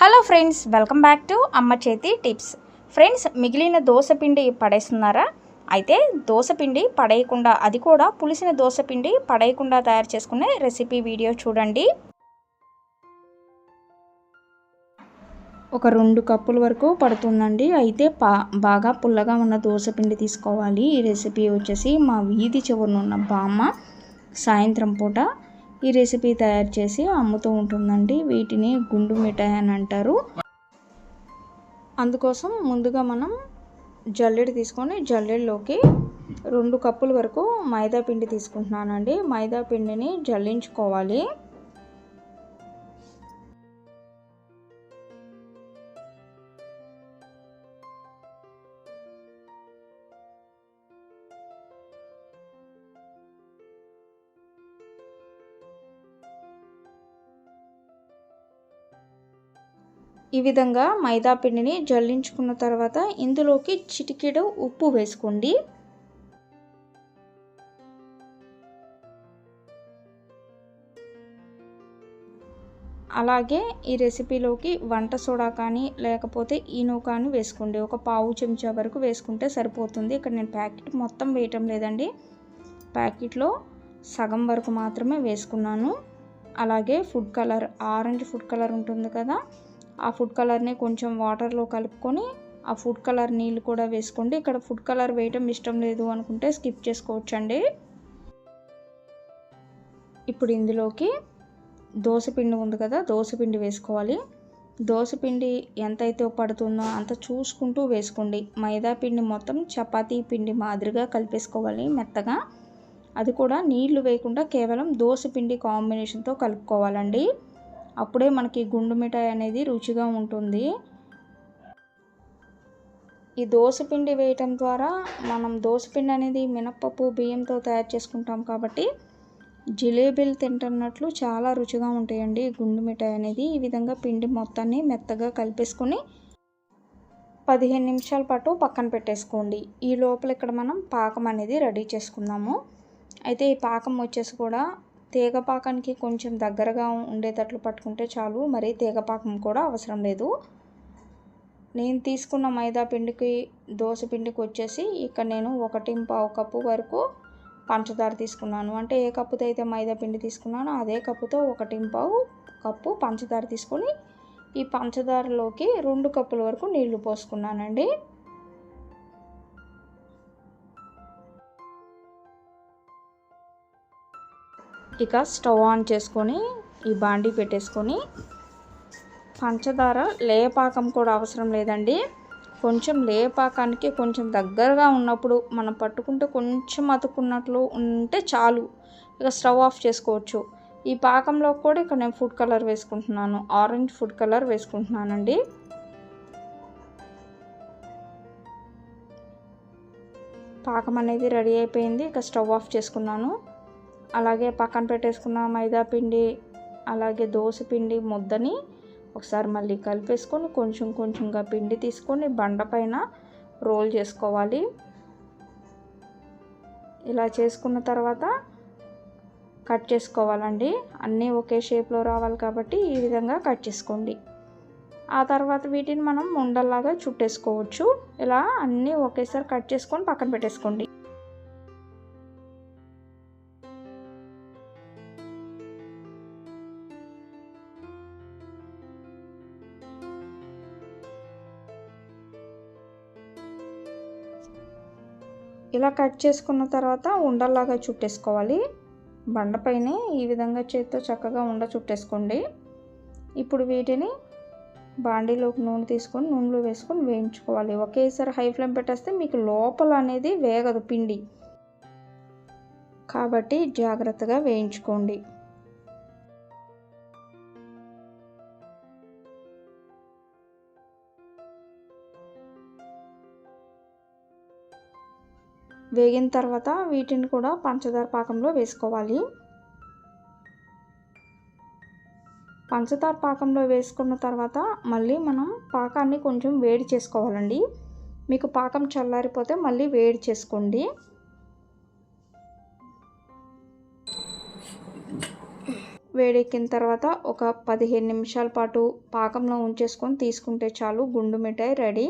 Hello friends, welcome back to అమ్మ చేతి tips. Friends, మిగిలిన దోసపిండి పడేస్తున్నారా? అయితే దోసపిండి పడేయకుండా, అది కూడా పులిసిన దోసపిండి పడేయకుండా తయారు చేసుకునే రెసిపీ వీడియో చూడండి. ఒక 2 కప్పుల వరకు పడుతుందండి. అయితే బాగా పుల్లగా ఉన్న దోసపిండి తీసుకోవాలి. ఈ రెసిపీ వచ్చేసి మా వీధి చివరన ఉన్న బామ్మ సాయంత్రం పూట ఈ రెసిపీ తయారు చేసి అమ్ముతూ ఉంటుందండి. వీటిని గుండు మిఠాయి అని అంటారు. అందుకోసం ముందుగా మనం జల్లెడ తీసుకొని జల్లెడలోకి 2 కప్పుల వరకు మైదా పిండి తీసుకుంటున్నానండి. మైదా పిండిని జల్లించుకోవాలి. ఈ విధంగా మైదా పిండిని జల్లించుకున్న తర్వాత ఇందులోకి చిటికెడు ఉప్పు వేసుకోండి. అలాగే ఈ రెసిపీలోకి వంట సోడా కానీ లేకపోతే ఈనో కానీ వేసుకోండి. ఒక పావు చెంచా వరకు వేసుకుంటే సరిపోతుంది. ఇక్కడ నేను ప్యాకెట్ మొత్తం వేయటం లేదండి, ప్యాకెట్లో సగం వరకు మాత్రమే వేసుకున్నాను. అలాగే food colour, orange food colour ఉంటుంది కదా, ఆ ఫుడ్ కలర్ని కొంచెం వాటర్లో కలుపుకొని ఆ ఫుడ్ కలర్ నీళ్ళు కూడా వేసుకోండి. ఇక్కడ ఫుడ్ కలర్ వేయటం ఇష్టం లేదు అనుకుంటే స్కిప్ చేసుకోవచ్చండి. ఇప్పుడు ఇందులోకి దోసపిండి ఉంది కదా, దోసపిండి వేసుకోవాలి. దోసపిండి ఎంతైతే పడుతుందో అంత చూసుకుంటూ వేసుకోండి. మైదా పిండి మొత్తం చపాతీ పిండి మాదిరిగా కలిపేసుకోవాలి మెత్తగా. అది కూడా నీళ్లు వేయకుండా కేవలం దోసపిండి కాంబినేషన్తో కలుపుకోవాలండి. అప్పుడే మనకి గుండు మిఠాయి అనేది రుచిగా ఉంటుంది. ఈ దోసపిండి వేయటం ద్వారా మనం దోసపిండి అనేది మినప్పప్పు బియ్యంతో తయారు చేసుకుంటాం కాబట్టి జిలేబీలు తింటున్నట్లు చాలా రుచిగా ఉంటాయండి గుండు మిఠాయి అనేది. ఈ విధంగా పిండి మొత్తాన్ని మెత్తగా కలిపేసుకొని 15 నిమిషాల పాటు పక్కన పెట్టేసుకోండి. ఈ లోపల ఇక్కడ మనం పాకం అనేది రెడీ చేసుకుందాము. అయితే ఈ పాకం వచ్చేసి కూడా తీగ పాకానికి కొంచెం దగ్గరగా ఉండేటట్లు పట్టుకుంటే చాలు, మరి తీగ పాకం కూడా అవసరం లేదు. నేను తీసుకున్న మైదా పిండికి దోశ పిండికి వచ్చేసి ఇక్కడ నేను 1.25 కప్పు వరకు పంచదార తీసుకున్నాను. అంటే ఏ కప్పుతో అయితే మైదా పిండి తీసుకున్నానో అదే కప్పుతో 1.25 కప్పు పంచదార తీసుకొని ఈ పంచదారలోకి 2 కప్పుల వరకు నీళ్లు పోసుకున్నానండి. ఇక స్టవ్ ఆన్ చేసుకొని ఈ బాండీ పెట్టేసుకొని పంచదార లేపాకం కూడా అవసరం లేదండి. కొంచెం లేపాకానికి కొంచెం దగ్గరగా ఉన్నప్పుడు మనం పట్టుకుంటే కొంచెం అతుక్కున్నట్లు ఉంటే చాలు, ఇక స్టవ్ ఆఫ్ చేసుకోవచ్చు. ఈ పాకంలో కూడా ఇక్కడ నేను ఫుడ్ కలర్ వేసుకుంటున్నాను, ఆరెంజ్ ఫుడ్ కలర్ వేసుకుంటున్నానండి. పాకం అనేది రెడీ అయిపోయింది. ఇక స్టవ్ ఆఫ్ చేసుకున్నాను. అలాగే పక్కన పెట్టేసుకున్న మైదా పిండి అలాగే దోశ పిండి ముద్దని ఒకసారి మళ్ళీ కలిపేసుకొని కొంచెం కొంచెంగా పిండి తీసుకొని బండ పైన రోల్ చేసుకోవాలి. ఇలా చేసుకున్న తర్వాత కట్ చేసుకోవాలండి. అన్నీ ఒకే షేప్లో రావాలి కాబట్టి ఈ విధంగా కట్ చేసుకోండి. ఆ తర్వాత వీటిని మనం ఉండల్లాగా చుట్టేసుకోవచ్చు. ఇలా అన్నీ ఒకేసారి కట్ చేసుకొని పక్కన పెట్టేసుకోండి. ఇలా కట్ చేసుకున్న తర్వాత ఉండల్లాగా చుట్టేసుకోవాలి. బండపైనే ఈ విధంగా చేత్తో చక్కగా ఉండ చుట్టేసుకోండి. ఇప్పుడు వీటిని బాండీలోకి నూనె తీసుకొని నూనెలో వేసుకొని వేయించుకోవాలి. ఒకేసారి హై ఫ్లేమ్ పెట్టేస్తే మీకు లోపల అనేది వేగదు పిండి, కాబట్టి జాగ్రత్తగా వేయించుకోండి. వేగిన తర్వాత వీటిని కూడా పంచదార పాకంలో వేసుకోవాలి. పంచదార పాకంలో వేసుకున్న తర్వాత మళ్ళీ మనం పాకాన్ని కొంచెం వేడి చేసుకోవాలండి. మీకు పాకం చల్లారిపోతే మళ్ళీ వేడి చేసుకోండి. వేడెక్కిన తర్వాత ఒక 15 నిమిషాల పాటు పాకంలో ఉంచేసుకొని తీసుకుంటే చాలు గుండు మిఠాయి రెడీ.